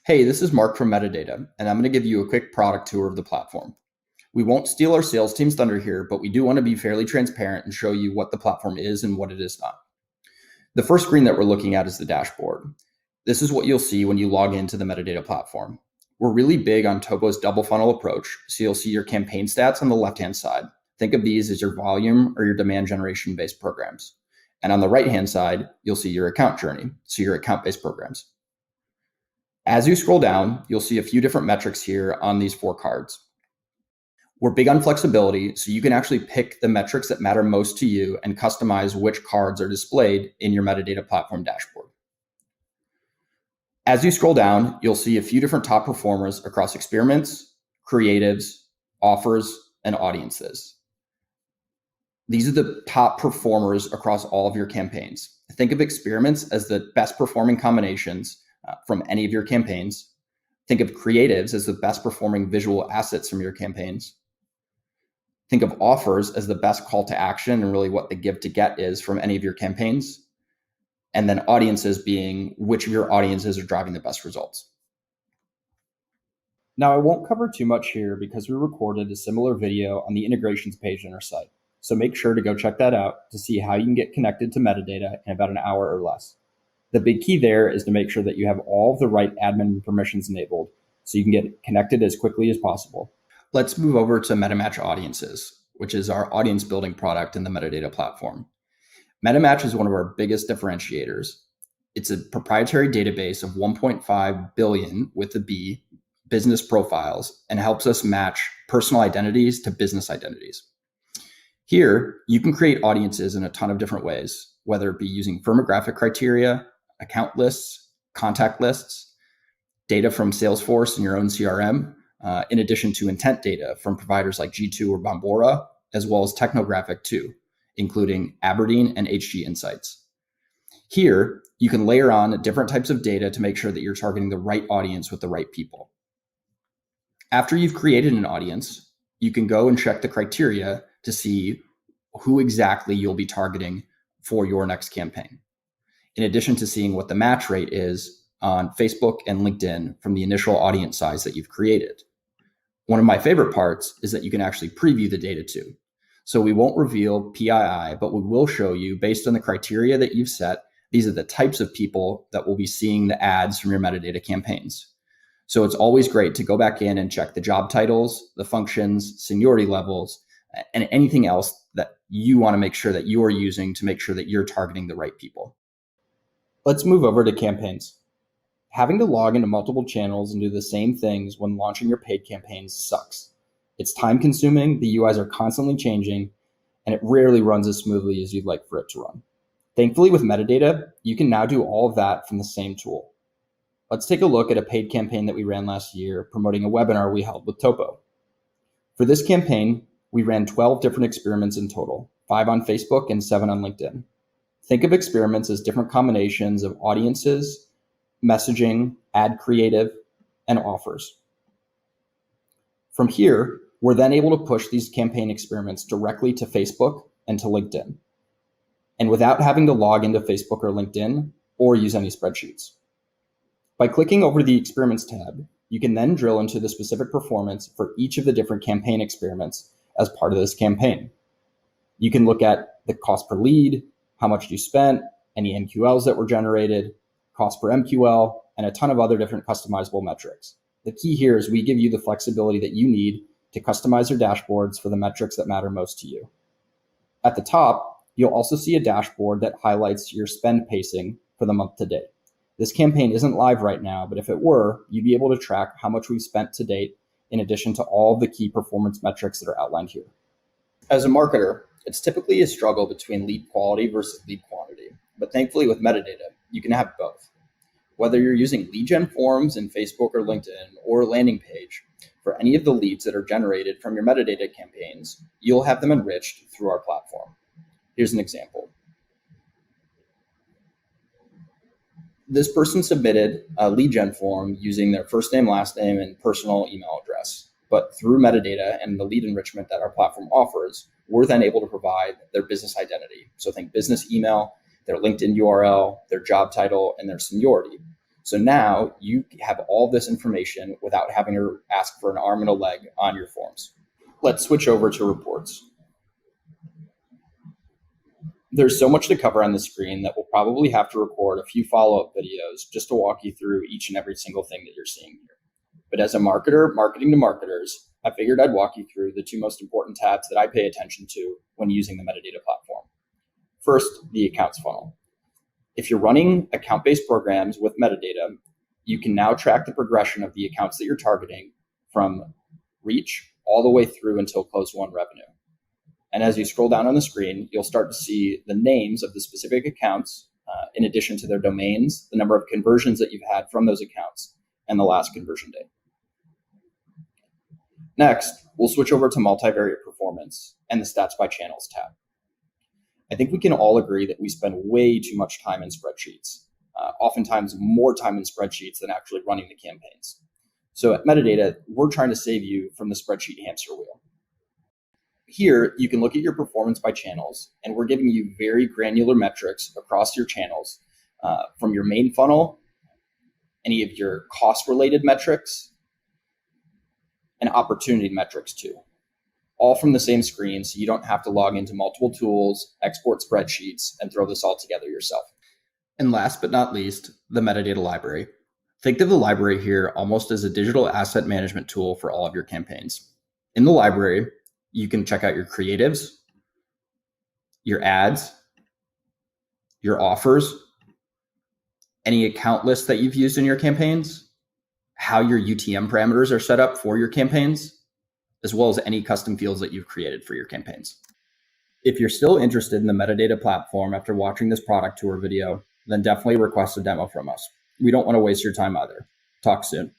Hey, this is Mark from Metadata, and I'm going to give you a quick product tour of the platform. We won't steal our sales team's thunder here, but we do want to be fairly transparent and show you what the platform is and what it is not. The first screen that we're looking at is the dashboard. This is what you'll see when you log into the Metadata platform. We're really big on Topo's double funnel approach, so you'll see your campaign stats on the left-hand side. Think of these as your volume or your demand generation-based programs. And on the right-hand side, you'll see your account journey, so your account-based programs. As you scroll down, you'll see a few different metrics here on these four cards. We're big on flexibility, so you can actually pick the metrics that matter most to you and customize which cards are displayed in your Metadata platform dashboard. As you scroll down, you'll see a few different top performers across experiments, creatives, offers, and audiences. These are the top performers across all of your campaigns. Think of experiments as the best performing combinations from any of your campaigns. Think of creatives as the best performing visual assets from your campaigns. Think of offers as the best call to action and really what the give to get is from any of your campaigns. And then audiences being which of your audiences are driving the best results. Now, I won't cover too much here because we recorded a similar video on the integrations page on our site. So make sure to go check that out to see how you can get connected to Metadata in about an hour or less. The big key there is to make sure that you have all of the right admin permissions enabled so you can get connected as quickly as possible. Let's move over to MetaMatch Audiences, which is our audience building product in the Metadata platform. MetaMatch is one of our biggest differentiators. It's a proprietary database of 1.5 billion with a B business profiles and helps us match personal identities to business identities. Here, you can create audiences in a ton of different ways, whether it be using firmographic criteria, account lists, contact lists, data from Salesforce and your own CRM, in addition to intent data from providers like G2 or Bombora, as well as technographic too, including Aberdeen and HG Insights. Here, you can layer on different types of data to make sure that you're targeting the right audience with the right people. After you've created an audience, you can go and check the criteria to see who exactly you'll be targeting for your next campaign, in addition to seeing what the match rate is on Facebook and LinkedIn from the initial audience size that you've created. One of my favorite parts is that you can actually preview the data too. So we won't reveal PII, but we will show you, based on the criteria that you've set, these are the types of people that will be seeing the ads from your metadata campaigns. So it's always great to go back in and check the job titles, the functions, seniority levels, and anything else that you want to make sure that you are using to make sure that you're targeting the right people. Let's move over to campaigns. Having to log into multiple channels and do the same things when launching your paid campaigns sucks. It's time consuming, the UIs are constantly changing, and it rarely runs as smoothly as you'd like for it to run. Thankfully, with Metadata, you can now do all of that from the same tool. Let's take a look at a paid campaign that we ran last year promoting a webinar we held with Topo. For this campaign, we ran 12 different experiments in total, 5 on Facebook and 7 on LinkedIn. Think of experiments as different combinations of audiences, messaging, ad creative, and offers. From here, we're then able to push these campaign experiments directly to Facebook and to LinkedIn, and without having to log into Facebook or LinkedIn or use any spreadsheets. By clicking over the Experiments tab, you can then drill into the specific performance for each of the different campaign experiments as part of this campaign. You can look at the cost per lead, how much you spent, any MQLs that were generated, cost per MQL, and a ton of other different customizable metrics. The key here is we give you the flexibility that you need to customize your dashboards for the metrics that matter most to you. At the top, you'll also see a dashboard that highlights your spend pacing for the month to date. This campaign isn't live right now, but if it were, you'd be able to track how much we've spent to date in addition to all the key performance metrics that are outlined here. As a marketer, it's typically a struggle between lead quality versus lead quantity, but thankfully with Metadata, you can have both. Whether you're using lead gen forms in Facebook or LinkedIn or a landing page, for any of the leads that are generated from your metadata campaigns, you'll have them enriched through our platform. Here's an example. This person submitted a lead gen form using their first name, last name, and personal email address. But through metadata and the lead enrichment that our platform offers, we're then able to provide their business identity. So think business email, their LinkedIn URL, their job title, and their seniority. So now you have all this information without having to ask for an arm and a leg on your forms. Let's switch over to reports. There's so much to cover on the screen that we'll probably have to record a few follow-up videos just to walk you through each and every single thing that you're seeing here. But as a marketer, marketing to marketers, I figured I'd walk you through the two most important tabs that I pay attention to when using the metadata platform. First, the accounts funnel. If you're running account-based programs with metadata, you can now track the progression of the accounts that you're targeting from reach all the way through until close won revenue. And as you scroll down on the screen, you'll start to see the names of the specific accounts, in addition to their domains, the number of conversions that you've had from those accounts, and the last conversion date. Next, we'll switch over to multivariate performance and the stats by channels tab. I think we can all agree that we spend way too much time in spreadsheets, oftentimes more time in spreadsheets than actually running the campaigns. So at Metadata, we're trying to save you from the spreadsheet hamster wheel. Here, you can look at your performance by channels, and we're giving you very granular metrics across your channels, from your main funnel, any of your cost-related metrics, and opportunity metrics too, all from the same screen, so you don't have to log into multiple tools, export spreadsheets, and throw this all together yourself. And last but not least, the metadata library. Think of the library here almost as a digital asset management tool for all of your campaigns. In the library, you can check out your creatives, your ads, your offers, any account lists that you've used in your campaigns, how your UTM parameters are set up for your campaigns, as well as any custom fields that you've created for your campaigns. If you're still interested in the metadata platform after watching this product tour video, then definitely request a demo from us. We don't want to waste your time either. Talk soon.